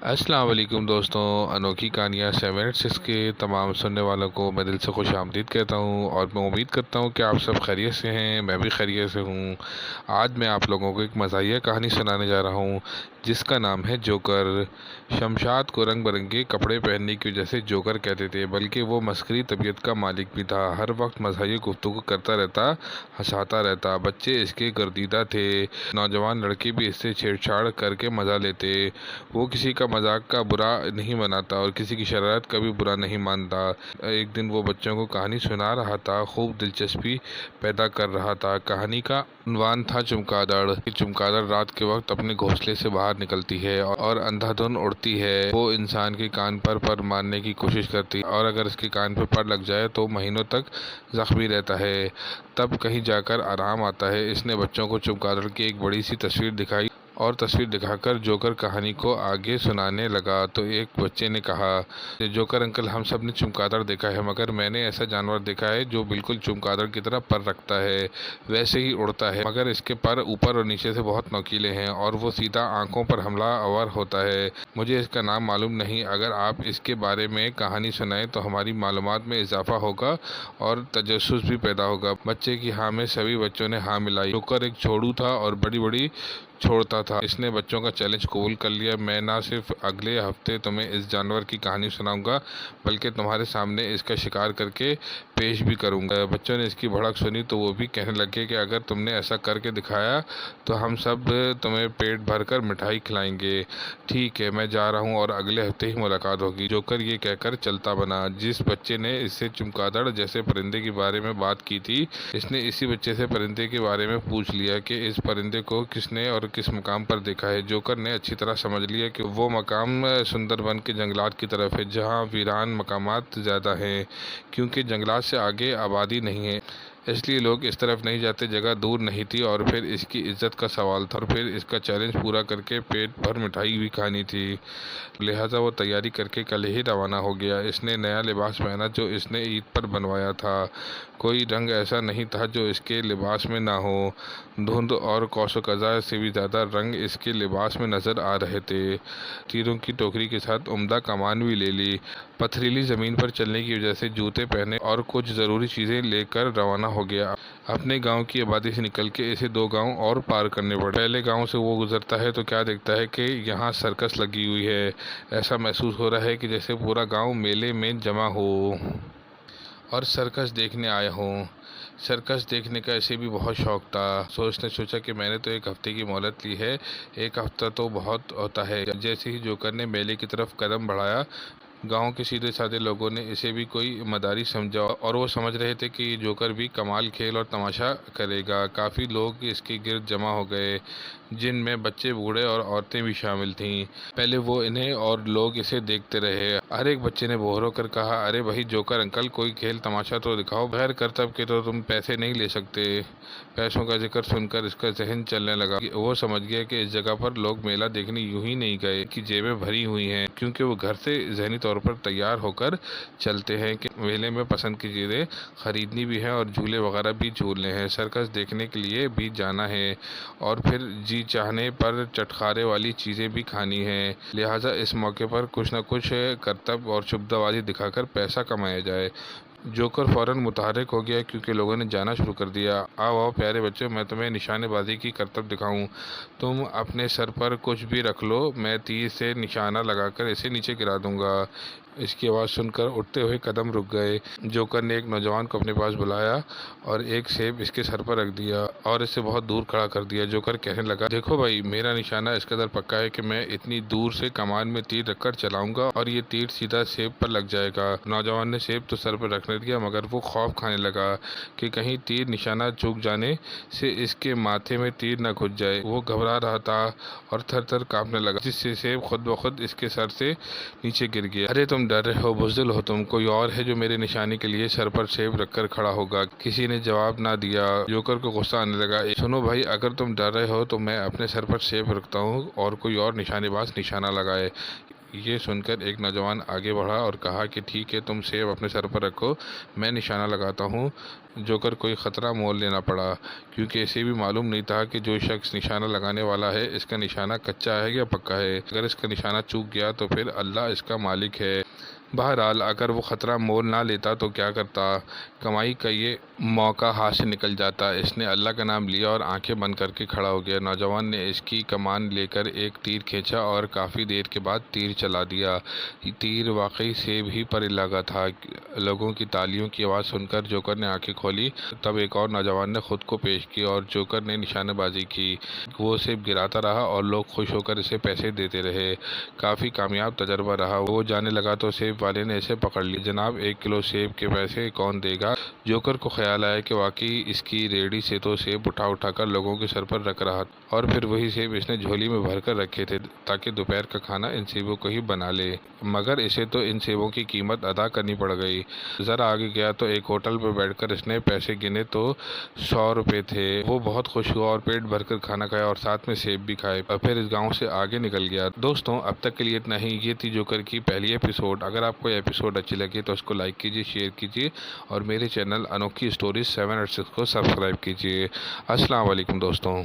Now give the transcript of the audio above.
अस्सलाम वालेकुम दोस्तों। अनोखी कहानियाँ 7 के तमाम सुनने वालों को मैं दिल से खुश आमदीद कहता हूँ और मैं उम्मीद करता हूँ कि आप सब खैरियत से हैं। मैं भी खैरियत से हूँ। आज मैं आप लोगों को एक मज़ाहिया कहानी सुनाने जा रहा हूँ जिसका नाम है जोकर। शमशाद को रंग बिरंगे कपड़े पहनने की वजह से जोकर कहते थे, बल्कि वो मस्करी तबीयत का मालिक भी था। हर वक्त मज़ाहिया गुफ्तगू करता रहता, हंसाता रहता। बच्चे इसके गर्दीदा थे, नौजवान लड़के भी इससे छेड़छाड़ करके मज़ा लेते। वो किसी का मजाक का बुरा नहीं मनाता और किसी की शरारत का भी बुरा नहीं मानता। एक दिन वो बच्चों को कहानी सुना रहा था, खूब दिलचस्पी पैदा कर रहा था। कहानी का उन्वान था चमगादड़। चमगादड़ रात के वक्त अपने घोंसले से बाहर निकलती है और अंधाधुंध उड़ती है। वो इंसान के कान पर मारने की कोशिश करती है और अगर इसके कान पर लग जाए तो महीनों तक जख्मी रहता है। तब कहीं जाकर आराम आता है। इसने बच्चों को चमगादड़ की एक बड़ी सी तस्वीर दिखाई और तस्वीर दिखाकर जोकर कहानी को आगे सुनाने लगा। तो एक बच्चे ने कहा, जोकर अंकल, हम सब ने चमगादड़ देखा है, मगर मैंने ऐसा जानवर देखा है जो बिल्कुल चमगादड़ की तरह पर रखता है, वैसे ही उड़ता है, मगर इसके पर ऊपर और नीचे से बहुत नोकीले हैं और वो सीधा आंखों पर हमलावर होता है। मुझे इसका नाम मालूम नहीं। अगर आप इसके बारे में कहानी सुनाएं तो हमारी मालूमात में इजाफा होगा और तजस्सुस भी पैदा होगा। बच्चे की हाँ में सभी बच्चों ने हाँ मिलाई। जोकर एक छोड़ू था और बड़ी बड़ी छोड़ता था। इसने बच्चों का चैलेंज कबूल कर लिया। मैं ना सिर्फ अगले हफ्ते तुम्हें इस जानवर की कहानी सुनाऊंगा, बल्कि तुम्हारे सामने इसका शिकार करके पेश भी करूंगा। बच्चों ने इसकी भड़क सुनी तो वो भी कहने लगे कि अगर तुमने ऐसा करके दिखाया तो हम सब तुम्हें पेट भरकर मिठाई खिलाएंगे। ठीक है, मैं जा रहा हूँ और अगले हफ्ते ही मुलाकात होगी। जोकर ये कहकर चलता बना। जिस बच्चे ने इससे चमगादड़ जैसे परिंदे के बारे में बात की थी, इसने इसी बच्चे से परिंदे के बारे में पूछ लिया कि इस परिंदे को किसने और किस मकाम पर देखा है। जोकर ने अच्छी तरह समझ लिया कि वो मकाम सुंदरबन के जंगलात की तरफ है, जहाँ वीरान मकामात ज़्यादा हैं, क्योंकि जंगलात से आगे आबादी नहीं है, इसलिए लोग इस तरफ नहीं जाते। जगह दूर नहीं थी और फिर इसकी इज्जत का सवाल था और फिर इसका चैलेंज पूरा करके पेट भर मिठाई भी खानी थी। लिहाजा वो तैयारी करके कल ही रवाना हो गया। इसने नया लिबास पहना जो इसने ईद पर बनवाया था। कोई रंग ऐसा नहीं था जो इसके लिबास में ना हो। धुंध और कौशो कज़ा से भी ज़्यादा रंग इसके लिबास में नज़र आ रहे थे। तीरों की टोकरी के साथ उम्दा कमान भी ले ली। पथरीली ज़मीन पर चलने की वजह से जूते पहने और कुछ ज़रूरी चीज़ें लेकर रवाना हो गया। अपने गांव की आबादी से निकल के इसे 2 गांव और पार करने पड़े। पहले गांव से वो गुजरता है तो क्या देखता है कि यहाँ सर्कस लगी हुई है। ऐसा महसूस हो रहा है कि जैसे पूरा गांव मेले में जमा हो और सर्कस देखने आया हूँ। सर्कस देखने का ऐसे भी बहुत शौक था। सोचने सोचा कि मैंने तो 1 हफ्ते की मोहलत ली है, 1 हफ्ता तो बहुत होता है। जैसे ही जोकर ने मेले की तरफ कदम बढ़ाया, गांव के सीधे साधे लोगों ने इसे भी कोई मदारी समझा और वो समझ रहे थे कि जोकर भी कमाल खेल और तमाशा करेगा। काफ़ी लोग इसके गिर्द जमा हो गए, जिनमें बच्चे, बूढ़े और औरतें भी शामिल थीं। पहले वो इन्हें और लोग इसे देखते रहे। हर एक बच्चे ने बोर होकर कहा, अरे भाई जोकर अंकल, कोई खेल तमाशा तो दिखाओ। बगैर करतब के तो तुम पैसे नहीं ले सकते। पैसों का जिक्र सुनकर इसका जहन चलने लगा। वो समझ गया कि इस जगह पर लोग मेला देखने यूं ही नहीं गए कि जेबें भरी हुई हैं, क्योंकि वो घर से जहनी तौर पर तैयार होकर चलते हैं कि मेले में पसंद की चीज़ें खरीदनी भी हैं और झूले वगैरह भी झूलने हैं, सर्कस देखने के लिए भी जाना है और फिर जी चाहने पर चटखारे वाली चीज़ें भी खानी हैं। लिहाजा इस मौके पर कुछ न कुछ करतब और शुभदाबाजी दिखाकर पैसा कमाया जाए। जोकर फौरन मुतहरिक हो गया, क्योंकि लोगों ने जाना शुरू कर दिया। आओ आओ प्यारे बच्चों, मैं तुम्हें निशानेबाजी की करतब दिखाऊं। तुम अपने सर पर कुछ भी रख लो, मैं तीर से निशाना लगाकर इसे नीचे गिरा दूंगा। इसकी आवाज़ सुनकर उठते हुए कदम रुक गए। जोकर ने एक नौजवान को अपने पास बुलाया और एक सेब इसके सर पर रख दिया और इसे बहुत दूर खड़ा कर दिया। जोकर कहने लगा, देखो भाई, मेरा निशाना इस कदर पक्का है कि मैं इतनी दूर से कमान में तीर रखकर चलाऊंगा और ये तीर सीधा सेब पर लग जाएगा। नौजवान ने सेब तो सर पर रखने दिया, मगर वो खौफ खाने लगा कि कहीं तीर निशाना चूक जाने से इसके माथे में तीर न घुस जाए। वो घबरा रहा था और थर थर कांपने लगा, जिससे सेब खुद ब खुद इसके सर से नीचे गिर गया। अरे तुम डर रहे हो, बुज़दिल हो तुम। कोई और है जो मेरे निशाने के लिए सर पर सेब रखकर खड़ा होगा। किसी ने जवाब ना दिया। जोकर को गुस्सा आने लगा। सुनो भाई, अगर तुम डर रहे हो तो मैं अपने सर पर सेब रखता हूँ और कोई और निशानेबाज निशाना लगाए। ये सुनकर एक नौजवान आगे बढ़ा और कहा कि ठीक है, तुम सेब अपने सर पर रखो, मैं निशाना लगाता हूँ। जोकर कोई ख़तरा मोल लेना पड़ा, क्योंकि इसे भी मालूम नहीं था कि जो शख्स निशाना लगाने वाला है इसका निशाना कच्चा है या पक्का है। अगर इसका निशाना चूक गया तो फिर अल्लाह इसका मालिक है। बहरहाल अगर वो ख़तरा मोल ना लेता तो क्या करता, कमाई का ये मौका हाथ से निकल जाता। इसने अल्लाह का नाम लिया और आंखें बंद करके खड़ा हो गया। नौजवान ने इसकी कमान लेकर एक तीर खींचा और काफ़ी देर के बाद तीर चला दिया। तीर वाकई सेब ही पर लगा था। लोगों की तालियों की आवाज़ सुनकर जोकर ने आंखें खोली। तब एक और नौजवान ने खुद को पेश किया और जोकर ने निशानेबाजी की। वो सेब गिराता रहा और लोग खुश होकर इसे पैसे देते रहे। काफ़ी कामयाब तजर्बा रहा। वो जाने लगा तो सेब वाले ने इसे पकड़ लिया। जनाब, 1 किलो सेब के पैसे कौन देगा? जोकर को ख्याल आया कि वाकई इसकी रेहड़ी से तो सेब उठा उठा कर लोगों के सर पर रख रहा था, और फिर वही सेब इसने झोली में भर कर रखे थे ताकि दोपहर का खाना इन सेबों को ही बना ले। मगर इसे तो इन सेबों की कीमत अदा करनी पड़ गई। ज़रा आगे गया तो एक होटल पर बैठकर इसने पैसे गिने तो 100 रुपये थे। वो बहुत खुश हुआ और पेट भरकर खाना खाया और साथ में सेब भी खाए, और फिर इस गाँव से आगे निकल गया। दोस्तों, अब तक के लिए इतना ही। ये थी जोकर की पहली एपिसोड। अगर आपको ये एपिसोड अच्छी लगी तो उसको लाइक कीजिए, शेयर कीजिए और मेरे चैनल अनोखी स्टोरीज 7 और 6 को सब्सक्राइब कीजिए। अस्सलाम वालेकुम दोस्तों।